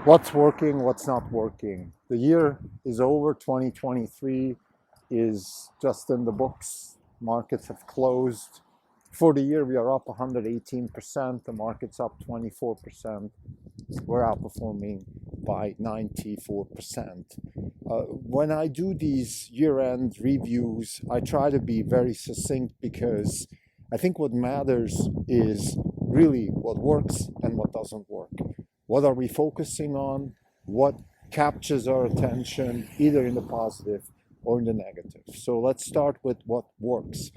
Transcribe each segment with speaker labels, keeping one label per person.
Speaker 1: What's working, what's not working. The year is over. 2023 is just in the books. Markets have closed. For the year, we are up 118%. The market's up 24%. We're outperforming by 94%. When I do these year-end reviews, I try to be very succinct because I think what matters is really what works and what doesn't work. What are we focusing on? What captures our attention, either in the positive or in the negative? So let's start with what works.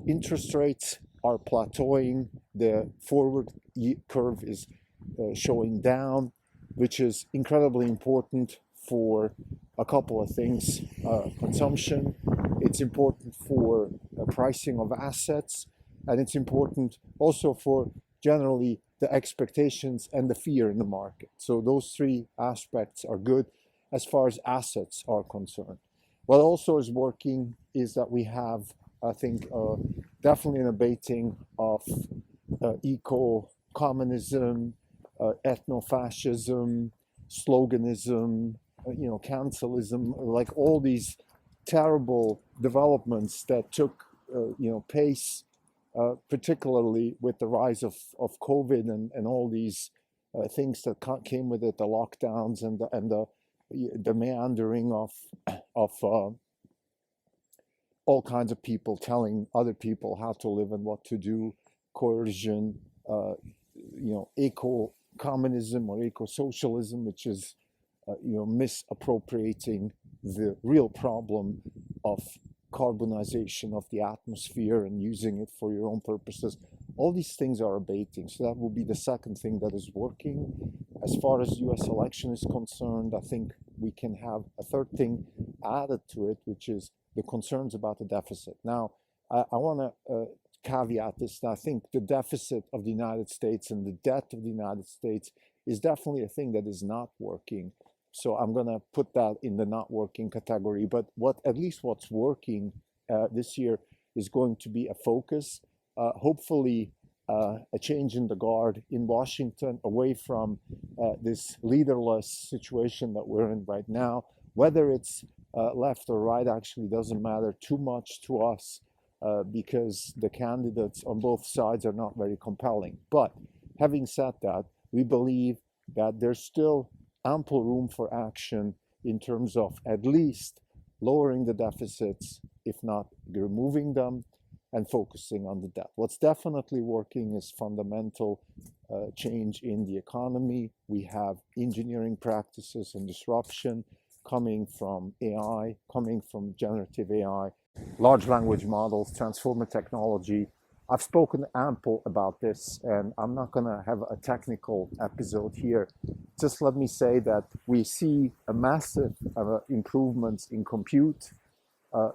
Speaker 1: Interest rates are plateauing. The forward curve is showing down, which is incredibly important for a couple of things. Consumption, it's important for pricing of assets, and it's important also for generally the expectations and the fear in the market. So those three aspects are good as far as assets are concerned. What also is working is that we have, I think, definitely an abating of eco-communism, ethno-fascism, sloganism, cancelism, like all these terrible developments that took, pace, particularly with the rise of COVID and all these things that came with it, the lockdowns and the meandering of all kinds of people telling other people how to live and what to do, coercion, eco-communism or eco-socialism, which is misappropriating the real problem of carbonization of the atmosphere and using it for your own purposes. All these things are abating. So that will be the second thing that is working. As far as US election is concerned, I think we can have a third thing added to it, which is the concerns about the deficit. Now, I want to caveat this. I think the deficit of the United States and the debt of the United States is definitely a thing that is not working. So I'm going to put that in the not working category. But at least what's working this year is going to be a focus, hopefully a change in the guard in Washington, away from this leaderless situation that we're in right now. Whether it's left or right actually doesn't matter too much to us because the candidates on both sides are not very compelling. But having said that, we believe that there's still ample room for action in terms of at least lowering the deficits, if not removing them, and focusing on the debt. What's definitely working is fundamental change in the economy. We have engineering practices and disruption coming from AI, coming from generative AI, large language models, transformer technology. I've spoken ample about this, and I'm not going to have a technical episode here. Just let me say that we see a massive improvements in compute.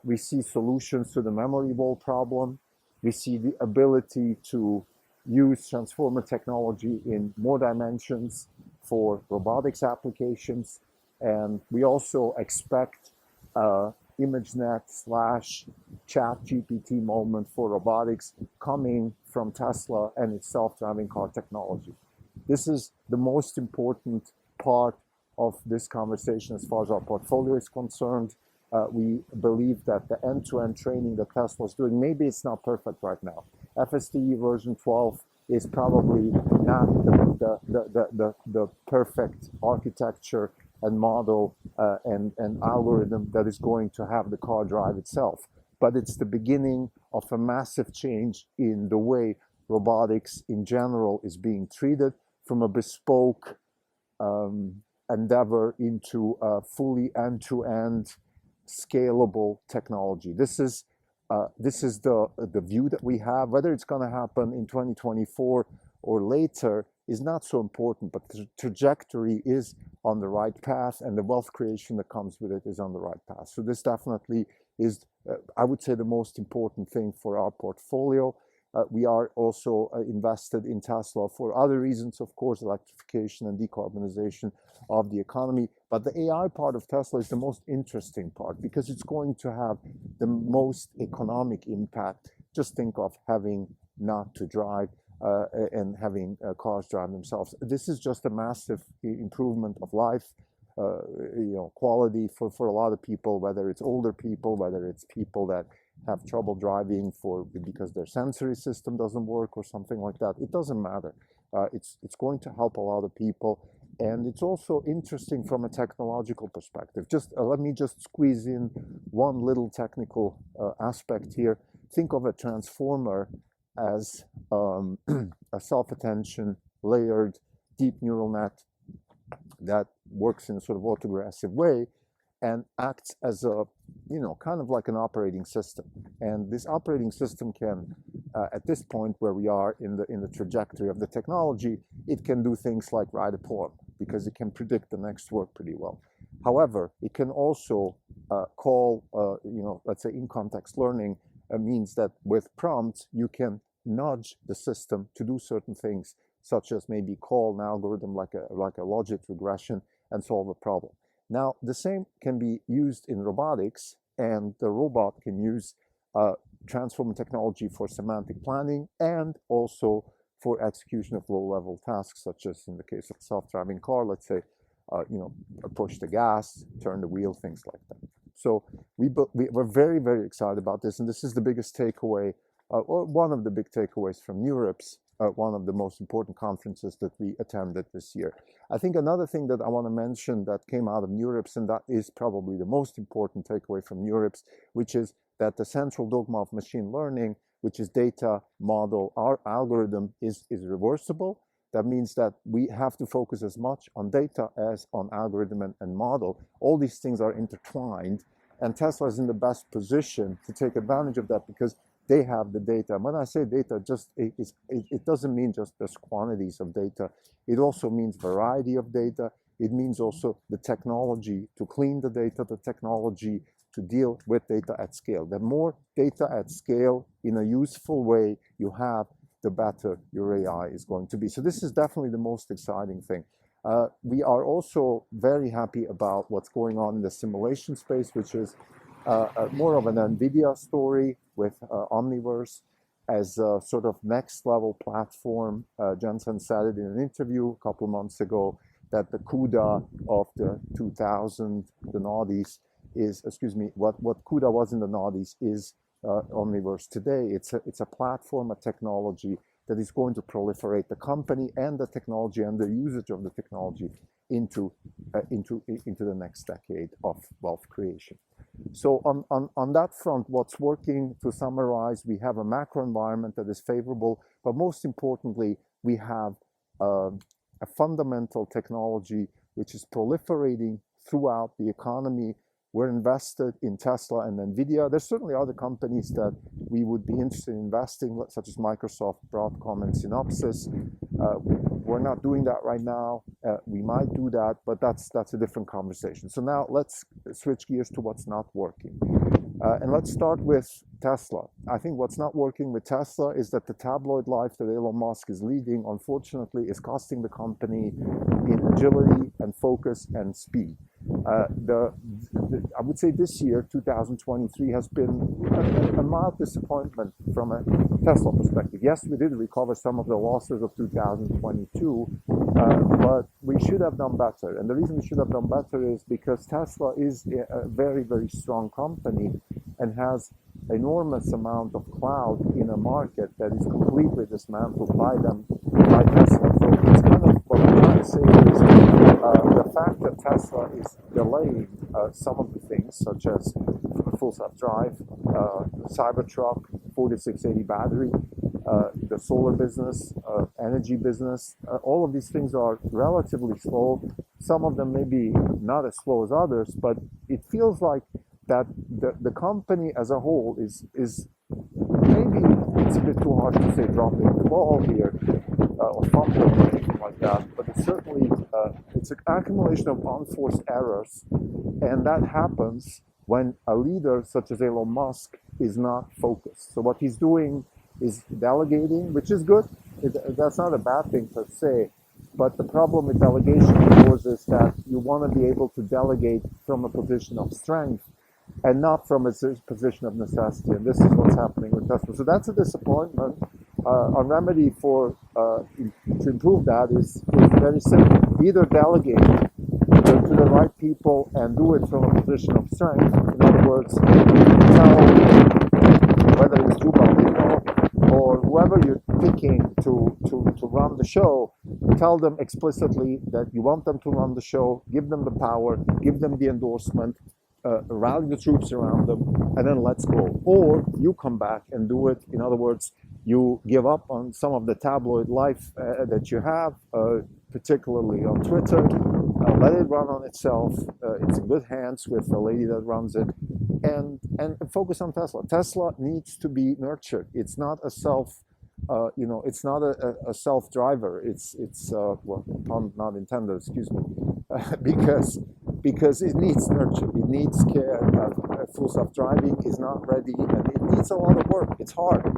Speaker 1: We see solutions to the memory wall problem. We see the ability to use transformer technology in more dimensions for robotics applications. And we also expect ImageNet/Chat GPT moment for robotics coming from Tesla and its self-driving car technology. This is the most important part of this conversation as far as our portfolio is concerned. We believe that the end-to-end training that Tesla is doing, maybe it's not perfect right now. FSD version 12 is probably not the perfect architecture and model and algorithm that is going to have the car drive itself. But it's the beginning of a massive change in the way robotics in general is being treated, from a bespoke endeavor into a fully end-to-end scalable technology. This is the view that we have. Whether it's going to happen in 2024 or later is not so important, but the trajectory is on the right path, and the wealth creation that comes with it is on the right path. So this definitely is, I would say, the most important thing for our portfolio. We are also invested in Tesla for other reasons, of course, electrification and decarbonization of the economy. But the AI part of Tesla is the most interesting part because it's going to have the most economic impact. Just think of having not to drive and having cars drive themselves. This is just a massive improvement of life, quality for a lot of people, whether it's older people, whether it's people that have trouble driving because their sensory system doesn't work or something like that. It doesn't matter. It's going to help a lot of people. And it's also interesting from a technological perspective. Let me just squeeze in one little technical aspect here. Think of a transformer as a self-attention, layered, deep neural net that works in a sort of autoregressive way and acts as a, kind of like an operating system. And this operating system can, at this point where we are in the trajectory of the technology, it can do things like write a poem because it can predict the next word pretty well. However, it can also call, let's say in-context learning means that with prompts, you can nudge the system to do certain things, such as maybe call an algorithm like a logic regression and solve a problem. Now, the same can be used in robotics, and the robot can use transformer technology for semantic planning and also for execution of low-level tasks, such as in the case of a self-driving car, let's say, push the gas, turn the wheel, things like that. So we're very, very excited about this, and this is the biggest takeaway, or one of the big takeaways from Europe's, one of the most important conferences that we attended this year. I think another thing that I want to mention that came out of Europe's, and that is probably the most important takeaway from Europe's, which is that the central dogma of machine learning, which is data, model, our algorithm is reversible. That means that we have to focus as much on data as on algorithm and model. All these things are intertwined, and Tesla is in the best position to take advantage of that because they have the data. And when I say data, it doesn't mean just quantities of data. It also means variety of data. It means also the technology to clean the data, the technology to deal with data at scale. The more data at scale in a useful way you have, the better your AI is going to be. So this is definitely the most exciting thing. We are also very happy about what's going on in the simulation space, which is more of an NVIDIA story with Omniverse as a sort of next level platform. Jensen said it in an interview a couple of months ago that the CUDA of the 2000, the noughties, is, what CUDA was in the noughties is Omniverse today. It's a platform, a technology that is going to proliferate the company and the technology and the usage of the technology into the next decade of wealth creation. So on that front, what's working, to summarize, we have a macro environment that is favorable, but most importantly, we have a fundamental technology which is proliferating throughout the economy. We're invested in Tesla and NVIDIA. There's certainly other companies that we would be interested in investing, such as Microsoft, Broadcom, and Synopsys. We're not doing that right now. We might do that, but that's a different conversation. So now let's switch gears to what's not working. And let's start with Tesla. I think what's not working with Tesla is that the tabloid life that Elon Musk is leading, unfortunately, is costing the company in agility and focus and speed. I would say this year, 2023, has been a mild disappointment from a Tesla perspective. Yes, we did recover some of the losses of 2022, but we should have done better. And the reason we should have done better is because Tesla is a very, very strong company and has enormous amount of clout in a market that is completely dismantled by Tesla. So it's kind of what I'm trying to say is the fact that Tesla is delaying some of the things, such as full self-drive, Cybertruck, 4680 battery, the solar business, energy business, all of these things are relatively slow. Some of them may be not as slow as others, but it feels like that the company as a whole is maybe, it's a bit too harsh to say dropping the ball here or fumbling or anything like that, but it's certainly it's an accumulation of unforced errors, and that happens when a leader such as Elon Musk is not focused. So what he's doing is delegating, which is good. That's not a bad thing per se. But the problem with delegation, of course, is that you want to be able to delegate from a position of strength and not from a position of necessity. And this is what's happening with Tesla. So that's a disappointment. a remedy for to improve that is very simple. Either delegate to the right people and do it from a position of strength. In other words, tell whether it's Rubal or whoever you're picking to run the show, tell them explicitly that you want them to run the show, give them the power, give them the endorsement, rally the troops around them, and then let's go. Or you come back and do it. In other words, you give up on some of the tabloid life that you have, particularly on Twitter. Let it run on itself. It's in good hands with the lady that runs it, and focus on Tesla. Tesla needs to be nurtured. It's not a self, it's not a self driver. It's well, pun not intended. Excuse me, because it needs nurture. It needs care. Full self driving is not ready, and it needs a lot of work. It's hard.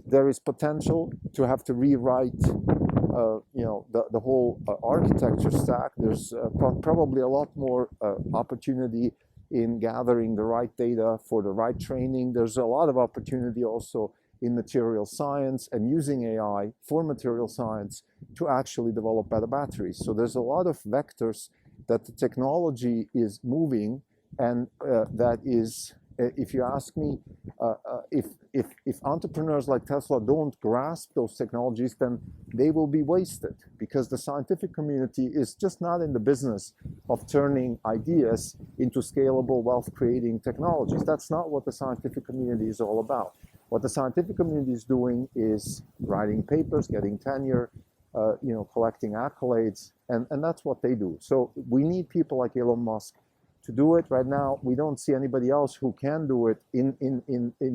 Speaker 1: There is potential to have to rewrite the whole architecture stack. There's probably a lot more opportunity in gathering the right data for the right training. There's a lot of opportunity also in material science and using AI for material science to actually develop better batteries. So there's a lot of vectors that the technology is moving, and that is, if you ask me, if entrepreneurs like Tesla don't grasp those technologies, then they will be wasted, because the scientific community is just not in the business of turning ideas into scalable, wealth-creating technologies. That's not what the scientific community is all about. What the scientific community is doing is writing papers, getting tenure, collecting accolades, and that's what they do. So we need people like Elon Musk to do it. Right now, we don't see anybody else who can do it, in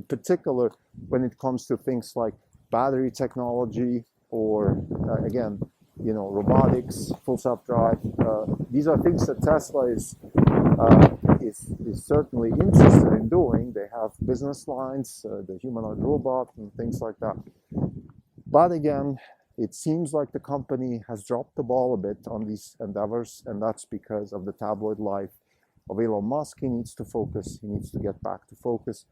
Speaker 1: particular when it comes to things like battery technology or, again, robotics, full self-drive. These are things that Tesla is certainly interested in doing. They have business lines, the humanoid robot and things like that. But again, it seems like the company has dropped the ball a bit on these endeavors, and that's because of the tabloid life of Elon Musk. He needs to focus. He needs to get back to focus,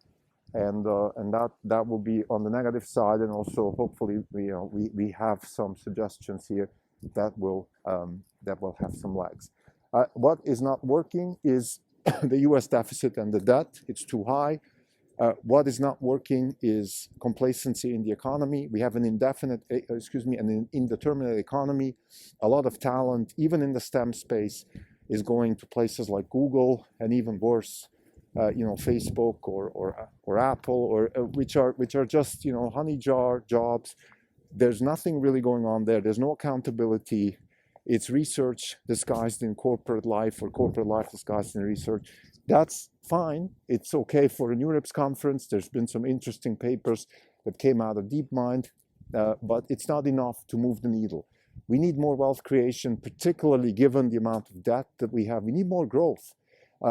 Speaker 1: and that will be on the negative side. And also, hopefully, we have some suggestions here that will have some legs. What is not working is the U.S. deficit and the debt. It's too high. What is not working is complacency in the economy. We have an indeterminate economy. A lot of talent, even in the STEM space, is going to places like Google, and even worse, Facebook or Apple, or which are just honey jar jobs. There's nothing really going on there. There's no accountability. It's research disguised in corporate life, or corporate life disguised in research. That's fine. It's okay for a NeurIPS conference. There's been some interesting papers that came out of DeepMind, but it's not enough to move the needle. We need more wealth creation, particularly given the amount of debt that we have. We need more growth.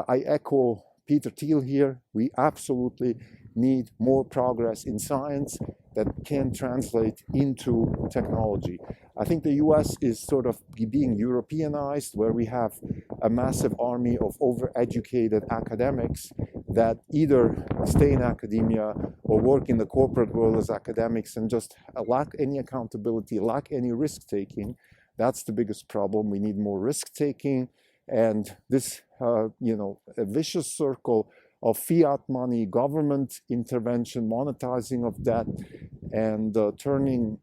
Speaker 1: I echo Peter Thiel here. We absolutely need more progress in science that can translate into technology. I think the US is sort of being Europeanized, where we have a massive army of overeducated academics that either stay in academia or work in the corporate world as academics and just lack any accountability, lack any risk-taking. That's the biggest problem. We need more risk-taking, and this, a vicious circle of fiat money, government intervention, monetizing of debt, and turning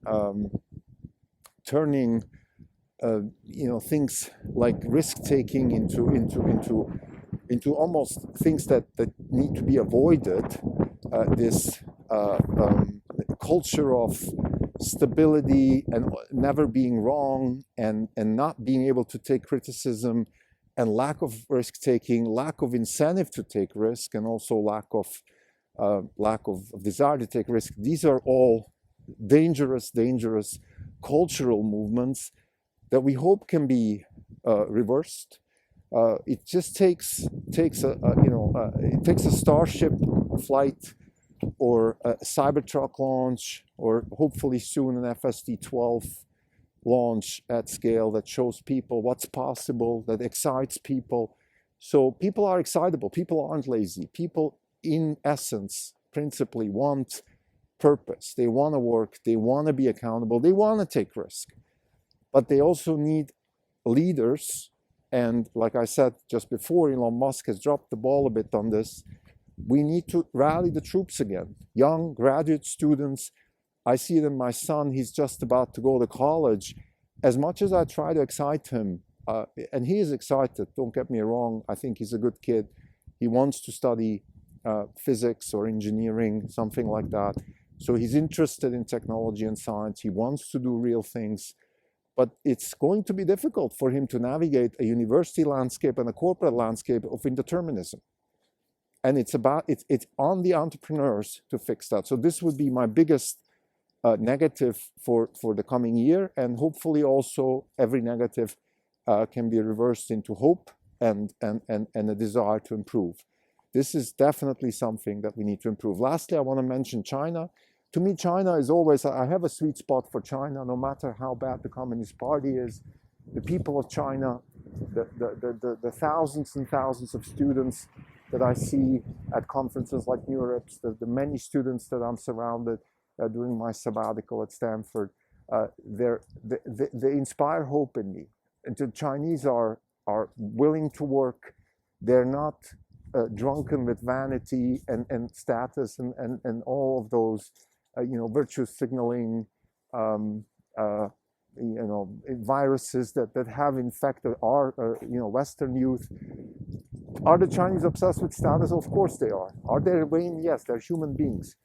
Speaker 1: things like risk-taking into almost things that need to be avoided. This culture of stability and never being wrong, and not being able to take criticism, and lack of risk-taking, lack of incentive to take risk, and also lack of desire to take risk. These are all dangerous cultural movements that we hope can be reversed. It just takes a Starship flight, or a Cybertruck launch, or hopefully soon an FSD-12 launch at scale that shows people what's possible, that excites people. So people are excitable. People aren't lazy. People, in essence, principally want purpose. They want to work, they want to be accountable, they want to take risk. But they also need leaders. And like I said just before, Elon Musk has dropped the ball a bit on this. We need to rally the troops again. Young graduate students, I see it in my son, he's just about to go to college. As much as I try to excite him, and he is excited, don't get me wrong, I think he's a good kid. He wants to study physics or engineering, something like that. So he's interested in technology and science. He wants to do real things. But it's going to be difficult for him to navigate a university landscape and a corporate landscape of indeterminism. And it's on the entrepreneurs to fix that. So this would be my biggest negative for the coming year. And hopefully also every negative can be reversed into hope and a desire to improve. This is definitely something that we need to improve. Lastly, I want to mention China. To me, China is always, I have a sweet spot for China, no matter how bad the Communist Party is. The people of China, the thousands and thousands of students that I see at conferences like Europe's, the many students that I'm surrounded during my sabbatical at Stanford, they inspire hope in me. And the Chinese are willing to work. They're not drunken with vanity and status and all of those virtue signaling viruses that have infected our Western youth. Are the Chinese obsessed with status? Of course they are. Are they vain? Yes, they're human beings.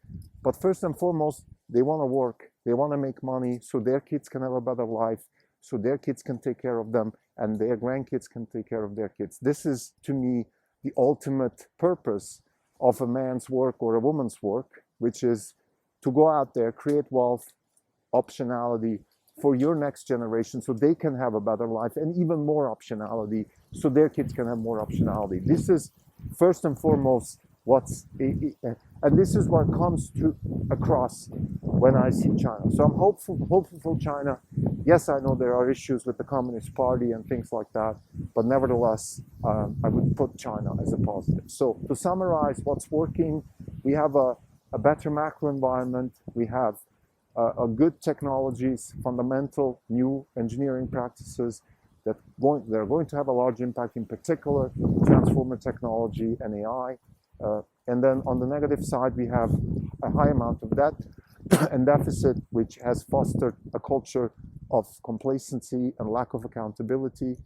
Speaker 1: But first and foremost, they want to work. They want to make money so their kids can have a better life, so their kids can take care of them, and their grandkids can take care of their kids. This is, to me, the ultimate purpose of a man's work or a woman's work, which is to go out there, create wealth, optionality for your next generation so they can have a better life, and even more optionality so their kids can have more optionality. This is first and foremost and this is what comes across when I see China. So I'm hopeful for China. Yes, I know there are issues with the Communist Party and things like that, but nevertheless, I would put China as a positive. So to summarize what's working, we have a better macro environment. We have a good technologies, fundamental new engineering practices that they're going to have a large impact, in particular transformer technology and AI. And then on the negative side, we have a high amount of debt and deficit, which has fostered a culture of complacency and lack of accountability.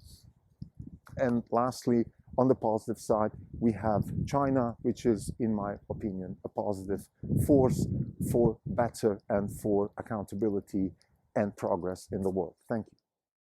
Speaker 1: And lastly, on the positive side, we have China, which is, in my opinion, a positive force for better and for accountability and progress in the world. Thank you.